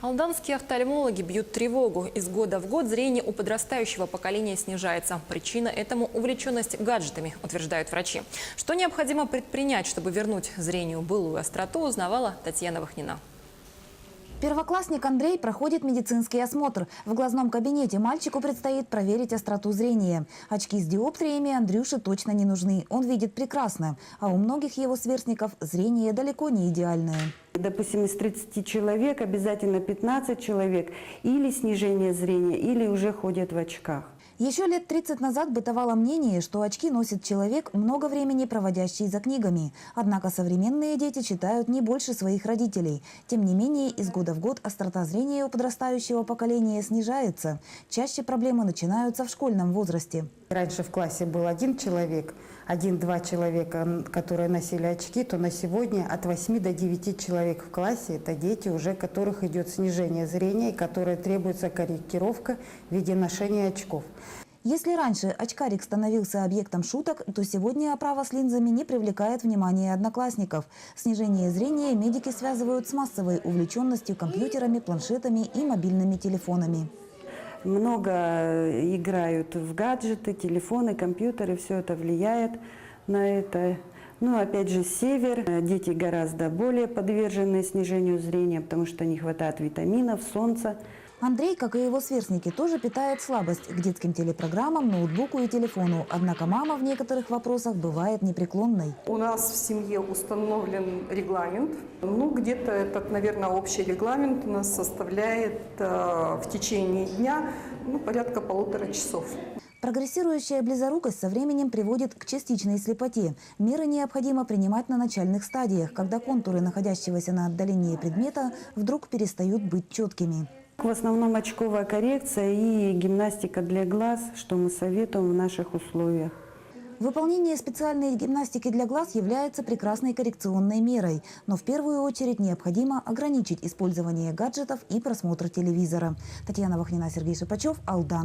Алданские офтальмологи бьют тревогу. Из года в год зрение у подрастающего поколения снижается. Причина этому – увлеченность гаджетами, утверждают врачи. Что необходимо предпринять, чтобы вернуть зрению былую остроту, узнавала Татьяна Вахнина. Первоклассник Андрей проходит медицинский осмотр. В глазном кабинете мальчику предстоит проверить остроту зрения. Очки с диоптриями Андрюше точно не нужны. Он видит прекрасно. А у многих его сверстников зрение далеко не идеальное. Допустим, из 30 человек обязательно 15 человек или снижение зрения, или уже ходят в очках. Еще лет 30 назад бытовало мнение, что очки носит человек, много времени проводящий за книгами. Однако современные дети читают не больше своих родителей. Тем не менее, из года в год острота зрения у подрастающего поколения снижается. Чаще проблемы начинаются в школьном возрасте. Раньше в классе был один человек, 1-2 человека, которые носили очки, то на сегодня от 8 до 9 человек в классе – это дети, уже которых идет снижение зрения, и которые требуется корректировка в виде ношения очков. Если раньше очкарик становился объектом шуток, то сегодня оправа с линзами не привлекает внимания одноклассников. Снижение зрения медики связывают с массовой увлеченностью компьютерами, планшетами и мобильными телефонами. Много играют в гаджеты, телефоны, компьютеры, все это влияет на это. Ну, опять же, север. Дети гораздо более подвержены снижению зрения, потому что не хватает витаминов, солнца. Андрей, как и его сверстники, тоже питает слабость к детским телепрограммам, ноутбуку и телефону. Однако мама в некоторых вопросах бывает непреклонной. У нас в семье установлен регламент. Где-то этот, наверное, общий регламент у нас составляет в течение дня порядка 1,5 часов. Прогрессирующая близорукость со временем приводит к частичной слепоте. Меры необходимо принимать на начальных стадиях, когда контуры находящегося на отдалении предмета вдруг перестают быть четкими. В основном очковая коррекция и гимнастика для глаз, что мы советуем в наших условиях. Выполнение специальной гимнастики для глаз является прекрасной коррекционной мерой. Но в первую очередь необходимо ограничить использование гаджетов и просмотр телевизора. Татьяна Вахнина, Сергей Шипачев, Алдан.